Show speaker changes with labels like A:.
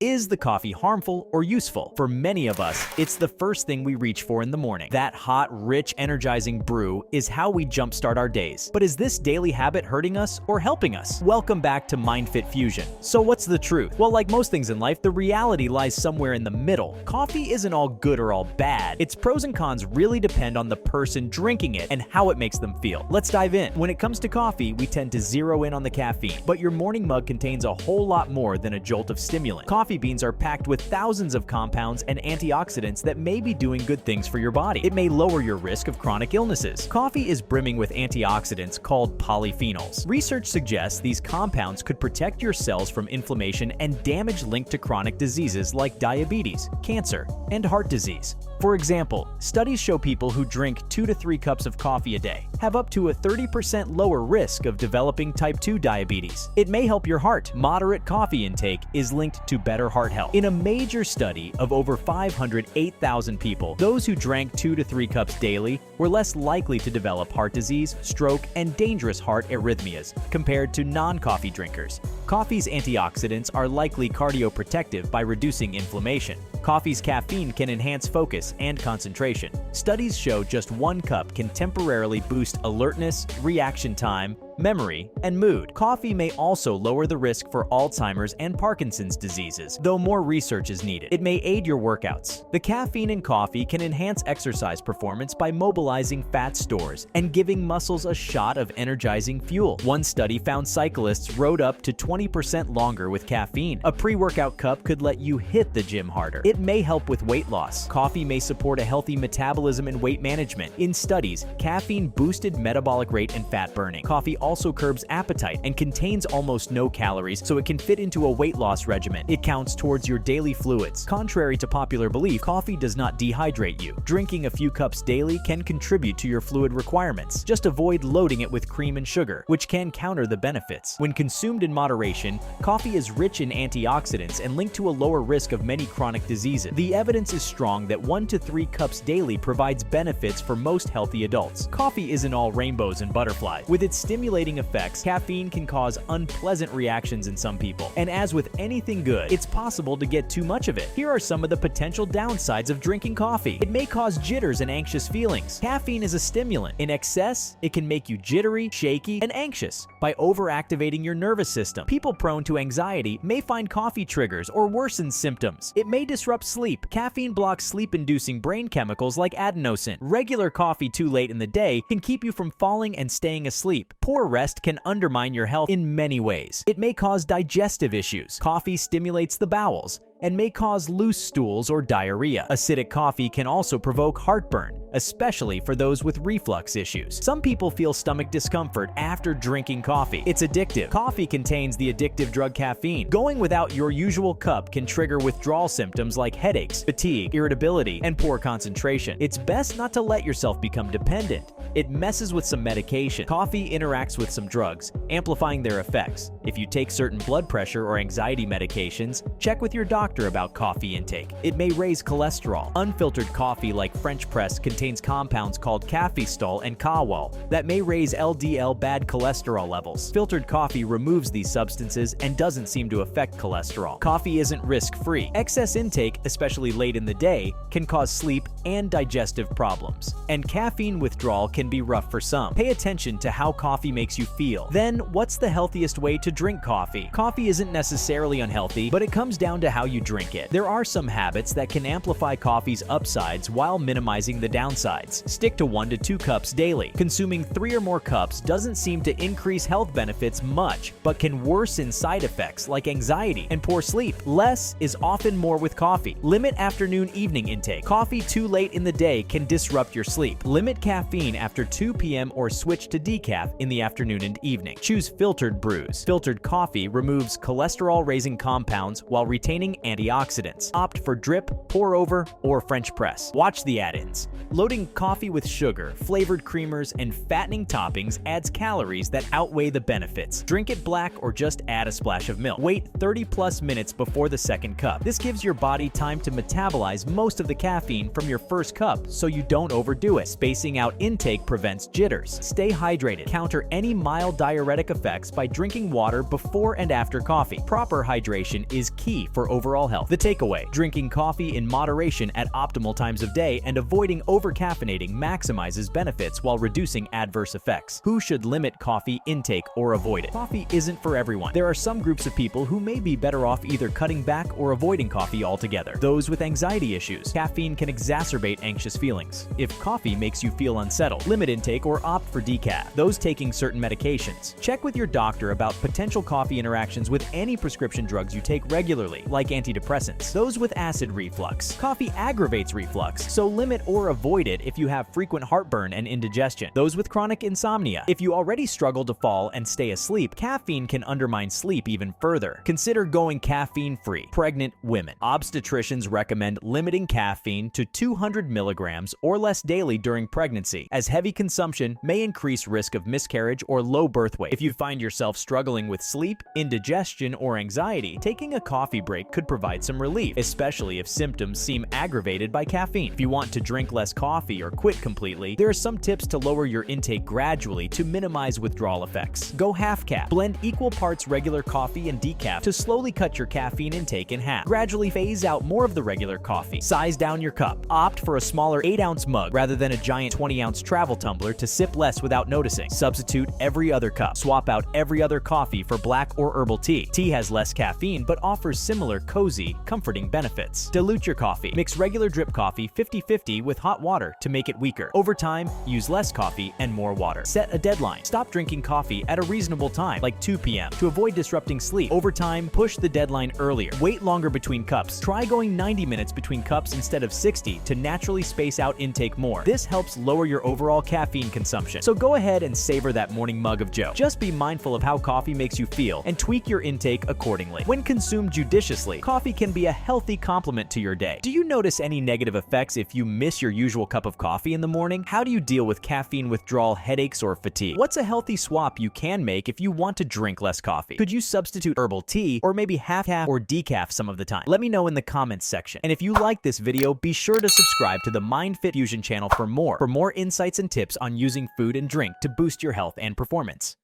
A: Is the coffee harmful or useful? For many of us, it's the first thing we reach for in the morning. That hot, rich, energizing brew is how we jumpstart our days. But is this daily habit hurting us or helping us? Welcome back to MindFit Fusion. So what's the truth? Well, like most things in life, the reality lies somewhere in the middle. Coffee isn't all good or all bad. Its pros and cons really depend on the person drinking it and how it makes them feel. Let's dive in. When it comes to coffee, we tend to zero in on the caffeine, but your morning mug contains a whole lot more than a jolt of stimulant. Coffee beans are packed with thousands of compounds and antioxidants that may be doing good things for your body. It may lower your risk of chronic illnesses. Coffee is brimming with antioxidants called polyphenols. Research suggests these compounds could protect your cells from inflammation and damage linked to chronic diseases like diabetes, cancer, and heart disease. For example, studies show people who drink 2 to 3 cups of coffee a day have up to a 30% lower risk of developing type 2 diabetes. It may help your heart. Moderate coffee intake is linked to better heart health. In a major study of over 508,000 people, those who drank 2 to 3 cups daily were less likely to develop heart disease, stroke, and dangerous heart arrhythmias compared to non-coffee drinkers. Coffee's antioxidants are likely cardioprotective by reducing inflammation. Coffee's caffeine can enhance focus and concentration. Studies show just 1 cup can temporarily boost alertness, reaction time, memory, and mood. Coffee may also lower the risk for Alzheimer's and Parkinson's diseases, though more research is needed. It may aid your workouts. The caffeine in coffee can enhance exercise performance by mobilizing fat stores and giving muscles a shot of energizing fuel. One study found cyclists rode up to 20% longer with caffeine. A pre-workout cup could let you hit the gym harder. It may help with weight loss. Coffee may support a healthy metabolism and weight management. In studies, caffeine boosted metabolic rate and fat burning. Coffee also curbs appetite and contains almost no calories, so it can fit into a weight loss regimen. It counts towards your daily fluids. Contrary to popular belief, coffee does not dehydrate you. Drinking a few cups daily can contribute to your fluid requirements. Just avoid loading it with cream and sugar, which can counter the benefits. When consumed in moderation, coffee is rich in antioxidants and linked to a lower risk of many chronic diseases. The evidence is strong that 1 to 3 cups daily provides benefits for most healthy adults. Coffee isn't all rainbows and butterflies. With its stimulating effects, caffeine can cause unpleasant reactions in some people. And as with anything good, it's possible to get too much of it. Here are some of the potential downsides of drinking coffee. It may cause jitters and anxious feelings. Caffeine is a stimulant. In excess, it can make you jittery, shaky, and anxious by overactivating your nervous system. People prone to anxiety may find coffee triggers or worsens symptoms. It may disrupt sleep. Caffeine blocks sleep-inducing brain chemicals like adenosine. Regular coffee too late in the day can keep you from falling and staying asleep. Poor rest can undermine your health in many ways. It may cause digestive issues. Coffee stimulates the bowels and may cause loose stools or diarrhea. Acidic coffee can also provoke heartburn, especially for those with reflux issues. Some people feel stomach discomfort after drinking coffee. It's addictive. Coffee contains the addictive drug caffeine. Going without your usual cup can trigger withdrawal symptoms like headaches, fatigue, irritability, and poor concentration. It's best not to let yourself become dependent. It messes with some medication. Coffee interacts with some drugs, amplifying their effects. If you take certain blood pressure or anxiety medications, check with your doctor about coffee intake. It may raise cholesterol. Unfiltered coffee like French press contains compounds called caffeistol and kawal that may raise LDL bad cholesterol levels. Filtered coffee removes these substances and doesn't seem to affect cholesterol. Coffee isn't risk-free. Excess intake, especially late in the day, can cause sleep and digestive problems. And caffeine withdrawal can be rough for some. Pay attention to how coffee makes you feel. Then, what's the healthiest way to drink coffee? Coffee isn't necessarily unhealthy, but it comes down to how you drink it. There are some habits that can amplify coffee's upsides while minimizing the downsides. Stick to 1 to 2 cups daily. Consuming 3 or more cups doesn't seem to increase health benefits much, but can worsen side effects like anxiety and poor sleep. Less is often more with coffee. Limit afternoon-evening intake. Coffee too late in the day can disrupt your sleep. Limit caffeine after 2 p.m. or switch to decaf in the afternoon and evening. Choose filtered brews. Filtered coffee removes cholesterol-raising compounds while retaining antioxidants. Opt for drip, pour over, or French press. Watch the add-ins. Loading coffee with sugar, flavored creamers, and fattening toppings adds calories that outweigh the benefits. Drink it black or just add a splash of milk. Wait 30+ minutes before the second cup. This gives your body time to metabolize most of the caffeine from your first cup so you don't overdo it. Spacing out intake prevents jitters. Stay hydrated. Counter any mild diuretic effects by drinking water water before and after coffee. Proper hydration is key for overall health. The takeaway: drinking coffee in moderation at optimal times of day and avoiding over-caffeinating maximizes benefits while reducing adverse effects. Who should limit coffee intake or avoid it? Coffee isn't for everyone. There are some groups of people who may be better off either cutting back or avoiding coffee altogether. Those with anxiety issues. Caffeine can exacerbate anxious feelings. If coffee makes you feel unsettled, limit intake or opt for decaf. Those taking certain medications. Check with your doctor about potential coffee interactions with any prescription drugs you take regularly, like antidepressants. Those with acid reflux. Coffee aggravates reflux, so limit or avoid it if you have frequent heartburn and indigestion. Those with chronic insomnia. If you already struggle to fall and stay asleep, caffeine can undermine sleep even further. Consider going caffeine-free. Pregnant women. Obstetricians recommend limiting caffeine to 200 milligrams or less daily during pregnancy, as heavy consumption may increase risk of miscarriage or low birth weight. If you find yourself struggling with sleep, indigestion, or anxiety, taking a coffee break could provide some relief, especially if symptoms seem aggravated by caffeine. If you want to drink less coffee or quit completely, there are some tips to lower your intake gradually to minimize withdrawal effects. Go half cap. Blend equal parts regular coffee and decaf to slowly cut your caffeine intake in half. Gradually phase out more of the regular coffee. Size down your cup. Opt for a smaller 8-ounce mug rather than a giant 20-ounce travel tumbler to sip less without noticing. Substitute every other cup. Swap out every other coffee for black or herbal tea. Tea has less caffeine but offers similar cozy, comforting benefits. Dilute your coffee. Mix regular drip coffee 50-50 with hot water to make it weaker. Over time, use less coffee and more water. Set a deadline. Stop drinking coffee at a reasonable time, like 2 p.m., to avoid disrupting sleep. Over time, push the deadline earlier. Wait longer between cups. Try going 90 minutes between cups instead of 60 to naturally space out intake more. This helps lower your overall caffeine consumption. So go ahead and savor that morning mug of joe. Just be mindful of how coffee makes you feel and tweak your intake accordingly. When consumed judiciously, coffee can be a healthy complement to your day. Do you notice any negative effects if you miss your usual cup of coffee in the morning? How do you deal with caffeine withdrawal, headaches, or fatigue? What's a healthy swap you can make if you want to drink less coffee? Could you substitute herbal tea or maybe half or decaf some of the time? Let me know in the comments section. And if you like this video, be sure to subscribe to the MindFit Fusion channel for more insights and tips on using food and drink to boost your health and performance.